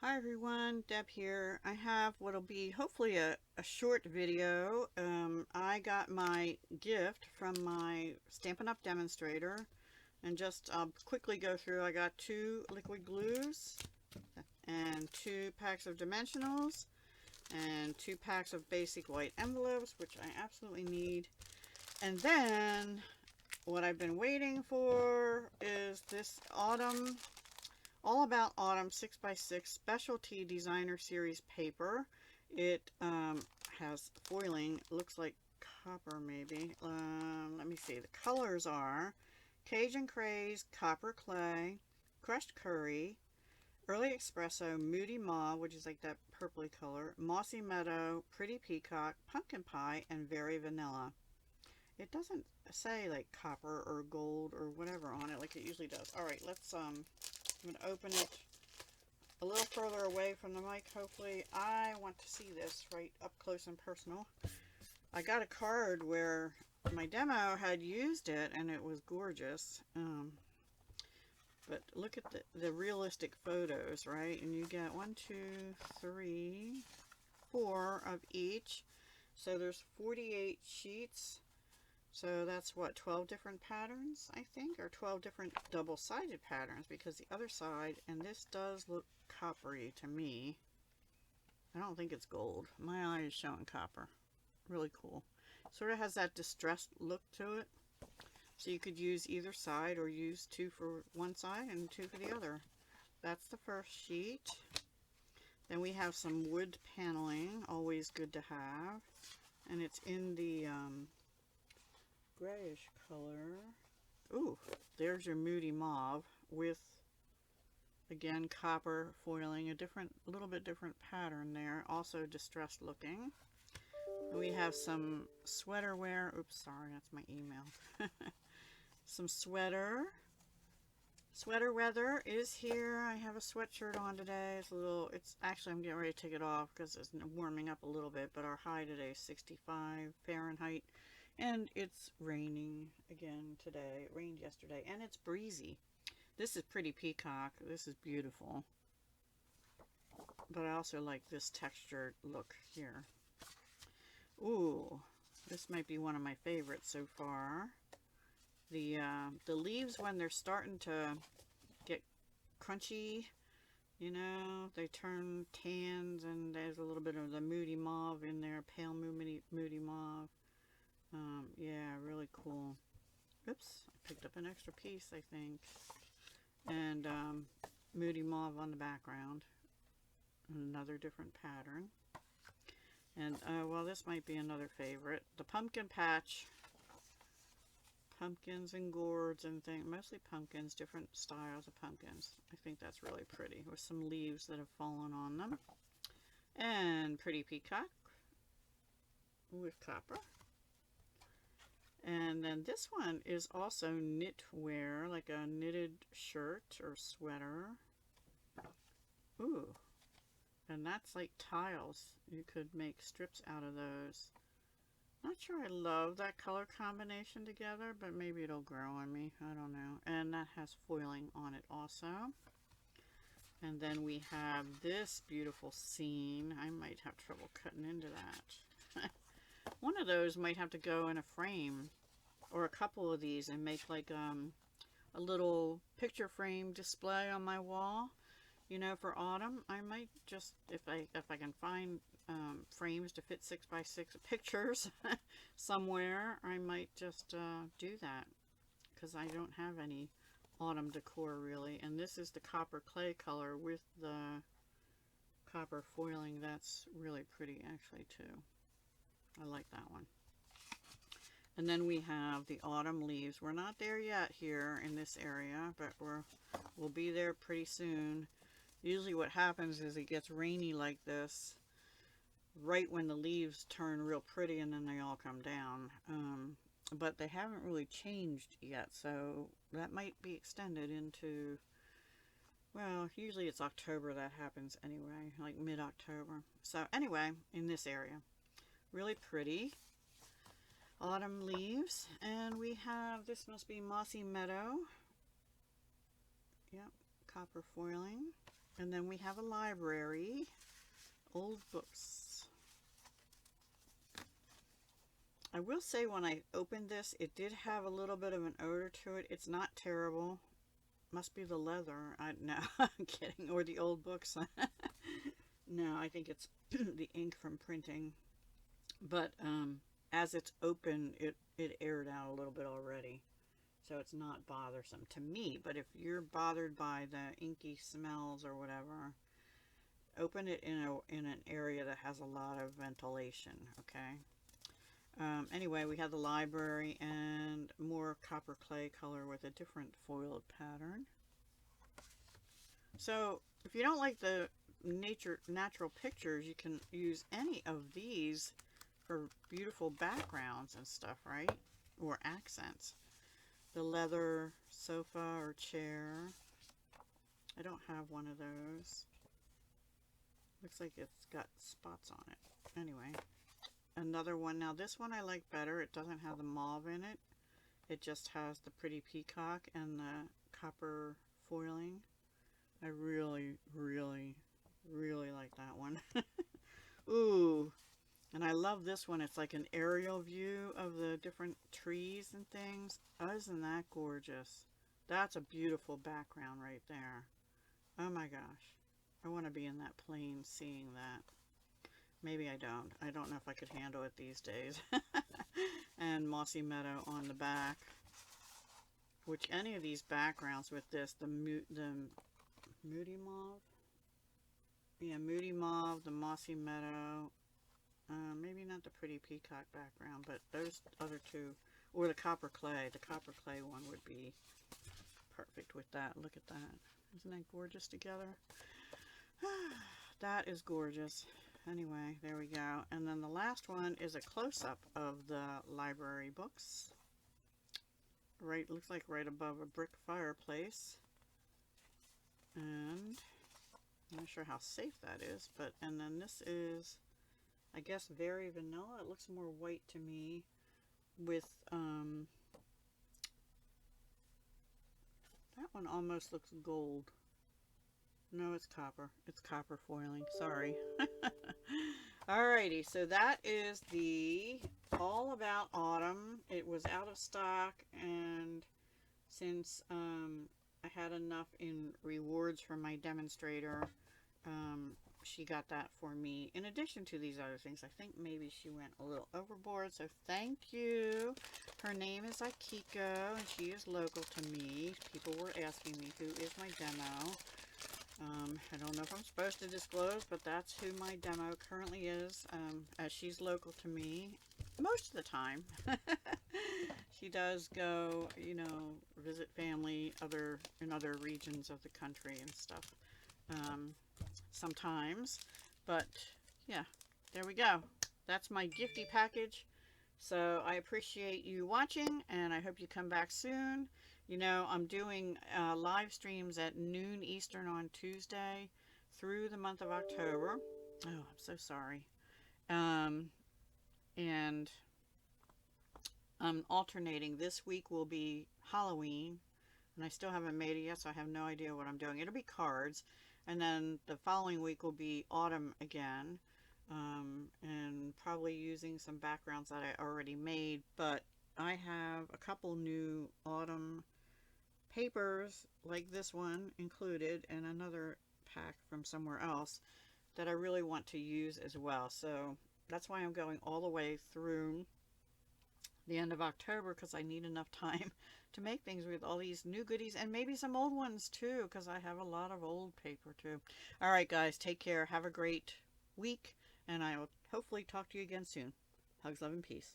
Hi everyone, Deb here. I have what'll be hopefully a short video. I got my gift from my Stampin' Up! Demonstrator, and just I'll quickly go through. I got 2 liquid glues and 2 packs of dimensionals and 2 packs of basic white envelopes, which I absolutely need. And then what I've been waiting for is this autumn All About Autumn 6x6 Specialty Designer Series paper. It has foiling, looks like copper maybe. Let me see. The colors are Cajun Craze, Copper Clay, Crushed Curry, Early Espresso, Moody Mauve, which is like that purpley color, Mossy Meadow, Pretty Peacock, Pumpkin Pie, and Very Vanilla. It doesn't say like copper or gold or whatever on it like it usually does. Alright, I'm going to open it a little further away from the mic. Hopefully, I want to see this right up close and personal. I got a card where my demo had used it and it was gorgeous. But look at the realistic photos, right? And you get 1, 2, 3, 4 of each. So there's 48 sheets. So that's what, 12 different patterns, I think, or 12 different double-sided patterns, because the other side, and this does look coppery to me. I don't think it's gold. My eye is showing copper. Really cool. Sort of has that distressed look to it. So you could use either side or use 2 for one side and 2 for the other. That's the first sheet. Then we have some wood paneling, always good to have. And it's in the grayish color. Ooh, there's your Moody Mauve with, again, copper foiling, a little bit different pattern there, also distressed looking. And we have some sweater wear. Oops, sorry, that's my email. Some sweater weather is here. I have a sweatshirt on today. It's actually, I'm getting ready to take it off because it's warming up a little bit, but our high today is 65 Fahrenheit. And it's raining again today. It rained yesterday, and it's breezy. This is Pretty Peacock. This is beautiful. But I also like this textured look here. Ooh, this might be one of my favorites so far. The leaves, when they're starting to get crunchy, you know, they turn tans, and there's a little bit of the Moody Mauve in there, pale Moody Mauve. Yeah, really cool. Oops, I picked up an extra piece, I think. And Moody Mauve on the background. Another different pattern. And, well, this might be another favorite. The Pumpkin Patch. Pumpkins and gourds and things. Mostly pumpkins, different styles of pumpkins. I think that's really pretty, with some leaves that have fallen on them. And Pretty Peacock with copper. And then this one is also knitwear, like a knitted shirt or sweater. Ooh, and that's like tiles. You could make strips out of those. Not sure I love that color combination together, but maybe it'll grow on me. I don't know. And that has foiling on it also. And then we have this beautiful scene. I might have trouble cutting into that. One of those might have to go in a frame, or a couple of these, and make like a little picture frame display on my wall, you know, for autumn. I might just, if I can find frames to fit 6x6 pictures somewhere, I might just do that, because I don't have any autumn decor really. And this is the copper clay color with the copper foiling. That's really pretty actually too. I like that one. And then we have the autumn leaves. We're not there yet here in this area, but we'll be there pretty soon. Usually what happens is it gets rainy like this right when the leaves turn real pretty, and then they all come down. But they haven't really changed yet, so that might be extended into, well, usually it's October that happens anyway, like mid-October. So anyway, in this area, really pretty autumn leaves. And we have, this must be Mossy Meadow. Yep, copper foiling. And then we have a library, old books. I will say when I opened this, it did have a little bit of an odor to it. It's not terrible. Must be the leather. No, I'm kidding. Or the old books. No, I think it's the ink from printing. But as it's open, it aired out a little bit already. So it's not bothersome to me. But if you're bothered by the inky smells or whatever, open it in an area that has a lot of ventilation, okay? Anyway, we have the library and more copper clay color with a different foiled pattern. So if you don't like the natural pictures, you can use any of these for beautiful backgrounds and stuff, right? Or accents. The leather sofa or chair. I don't have one of those. Looks like it's got spots on it. Anyway. Another one. Now this one I like better. It doesn't have the mauve in it. It just has the pretty peacock and the copper foiling. I really, really, really like that one. Ooh. And I love this one. It's like an aerial view of the different trees and things. Oh, isn't that gorgeous? That's a beautiful background right there. Oh my gosh. I want to be in that plane seeing that. Maybe I don't. I don't know if I could handle it these days. And mossy meadow on the back. Which any of these backgrounds with this, the moody mauve? Yeah, moody mauve, the mossy meadow. Maybe not the pretty peacock background, but those other two. Or the copper clay. The copper clay one would be perfect with that. Look at that. Isn't that gorgeous together? That is gorgeous. Anyway, there we go. And then the last one is a close-up of the library books. Right, looks like right above a brick fireplace. And I'm not sure how safe that is, but, and then this is, I guess, very vanilla. It looks more white to me with, that one almost looks gold. No, it's copper. It's copper foiling. Sorry. Alrighty, so that is the All About Autumn. It was out of stock, and since I had enough in rewards from my demonstrator, she got that for me. In addition to these other things, I think maybe she went a little overboard, so thank you. Her name is Akiko, and she is local to me. People were asking me who is my demo. I don't know if I'm supposed to disclose, but that's who my demo currently is, as she's local to me most of the time. She does go, you know, visit family in other regions of the country and stuff sometimes. But yeah, there we go. That's my gifty package. So I appreciate you watching, and I hope you come back soon. You know, I'm doing live streams at noon Eastern on Tuesday through the month of October. Oh, I'm so sorry. And I'm alternating. This week will be Halloween, and I still haven't made it yet, so I have no idea what I'm doing. It'll be cards, and then the following week will be autumn again, and probably using some backgrounds that I already made, but I have a couple new autumn papers like this one included, and another pack from somewhere else that I really want to use as well. So that's why I'm going all the way through the end of October, because I need enough time to make things with all these new goodies, and maybe some old ones too, because I have a lot of old paper too. All right, guys, take care. Have a great week, and I will hopefully talk to you again soon. Hugs, love, and peace.